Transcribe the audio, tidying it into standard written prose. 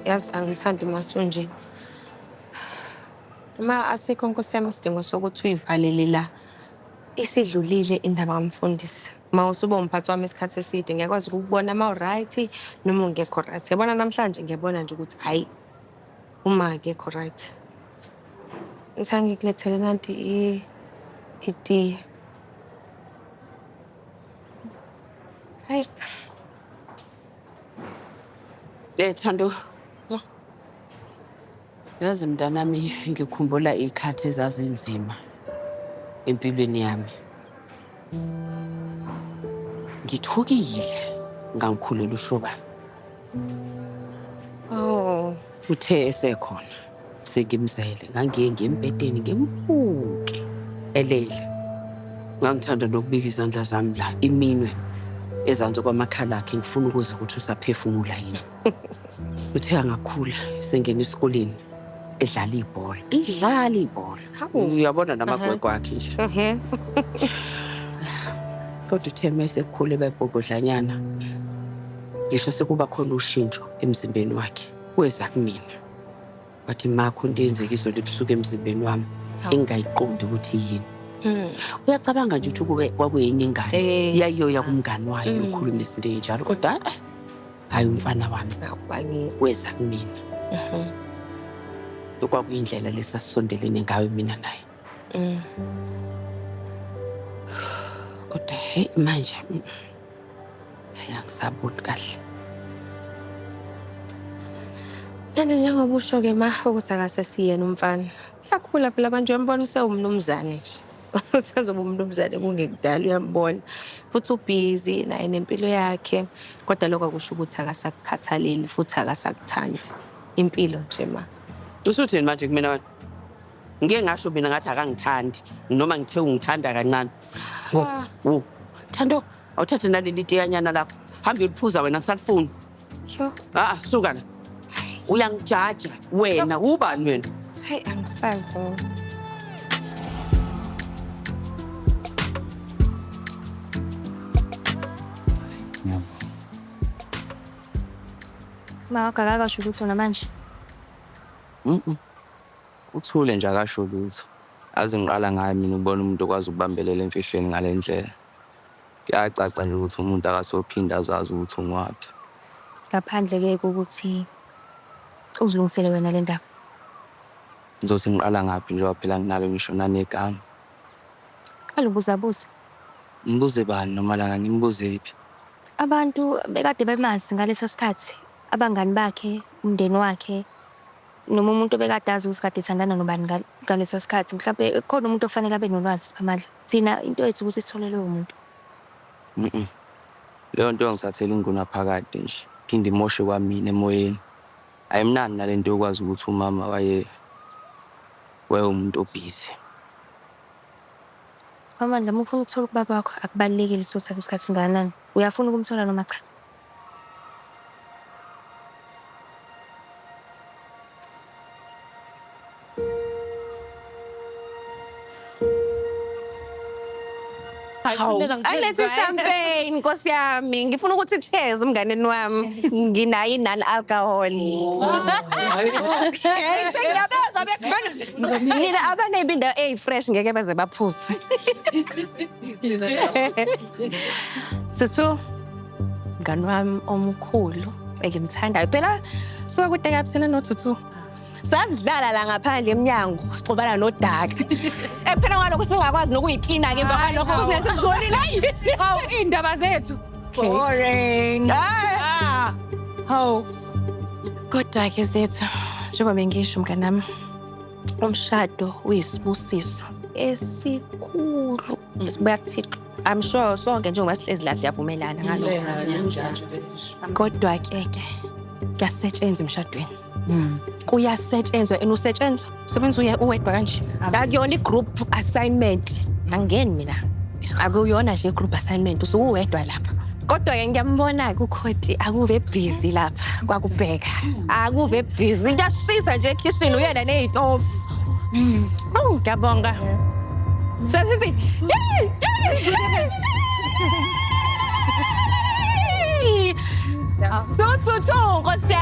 Yazi angithandi masunje. Uma asikho Nkosi yami isidingo sokuthi uyivalele la. Isidlulile indaba kamfundisi. Ma usuba umphathi wami isikhathi eside ngiyakwazi ukubona uma u-right noma ungekho right. Yabona namhlanje ngiyabona nje ukuthi hayi uma akekho right. Ngithanga ngikulethele nanti itiye. Hayi. Thando. Yazi mntanami ngikhumbula ikhathi ezazinzima empilweni yami. Ngithukile ngangikhulela ushoba. Oh, Uthe esekhona sengimzele ngangiye ngempeteni ngembuke elele. Ngangithanda nokubika izandla zami la iminwe ezansi kwamakhala akhe ngifuna ukuze ukuthi usaphefumula yini. Uthe angakhula sengena esikoleni edlala ibhola. Uyabona namagwegwe akhe nje. Kodwa uthe mayesekhule bayibhobhodlanyana. Ngisho sekuba khona ushintsho emzimbeni wakhe. Weza kumina. Wathi makho into eyenzeka izolo ebusuku emzimbeni wami engayiqondi ukuthi yini. Uyacabanga nje ukuthi kwakuyinye ingane. Yayiyoya kumngani wayo ukhuluma izinto ezinjalo kodwa hayi umfana wami weza kumina. Kwakuyindlela lesasondelene ngayo mina naye. Kodwa hey manje angisaboni kahle. Kanti njengoba usho-ke ukuthi akasesiyena umfana. Uyakhula phela manje uyambona usewumnumzane nje. Usezoba umnumzane kungekudala uyambona. Futhi ubhizi naye nempilo yakhe. Kodwa lokho akusho ukuthi akasakukhathaleli futhi akasakuthandi. Impilo nje ma. Usuthini manje kumina wena? Ngike ngasho mina ngathi akangithandi noma ngithe ungithanda kancane. Thando, awuthathe naleli tiyanyana lakho. Hamba uyoliphuza wena ngisakufuni. Sho. Suka la. Uyangijaja wena ubani wena? Hayi angisazi. Ma akakasho ukuthi una manje. Uthule nje akasho lutho. Aze ngiqala ngaye mina ubona umuntu okwazi ukubambelela emfishweni ngalendlela. Kuyacaca nje ukuthi umuntu akasophinda azazi ukuthi ungwaphi. Ngaphandle ke ukuthi uzilungisele wena le ndaba. Ngizothi ngiqala ngaphi nje phela nginalo ngisho nanegama. Alubuza. Ngibuze bani noma la ngimbuze iphi? Abantu bekade bemazi ngalesa sikhathi, abangani bakhe, umndeni wakhe, noma umuntu bekade azi ukuthi kade ethandana nobani ngalesa sikhathi. Mhlawumbe khona umuntu ofanele abe nolwazi Siphamandla. Thina into yethu ukuthi sithole lowo muntu. Leyo nto ngisathelwe inguna phakade nje. Phinde imoshe kwamina emoyeni. Ayimnandi nalento yokwazi ukuthi umama umuntu obhizi. Siphamandla uma ufuna ukuthola ubaba wakho akubalekile ukuthi isikhathi singakanani. Uyafuna ukumthola noma cha? Alethe champagne Nkosi yami. Ngifuna ukuthi cheers umnganeni wami. Nginayo non-alcohol. Sengiyabeza bekhona. Nina abanebinda fresh ngeke beze baphuze. Susu mngani wami omkhulu engimthandayo. Phela suka kude kabuthina noThutu. Sasidlala la ngaphandle eminyango sixobana nodaka. Phela ngalokho singakwazi nokuyiklina ke emva kwalokho kuze sesigonile hayi. Hawu indaba zethu. Boring. Hawu. Kodwa ke zethu njengoba bengisho mnganami umshado uyisibusiso esikhulu esibuya kuThixo. I'm sure sonke njengoba sihlezi la siyavumelana ngalokho. Kodwa ke kuyasetshenzwa emshadweni. Kuyasetshenzwa usetshenzwa sebenza uwedwa kanje. Akuyona igroup assignment. Angeni mina. Akuyona nje igroup assignment usuke uwedwa lapha. Kodwa ke ngiyambona kukhoti akuve busy lapha kwakubheka. Akuve busy ngiyashisa nje ekitchen uyena nezitofu. Ngiyabonga. Sasithi Nkosi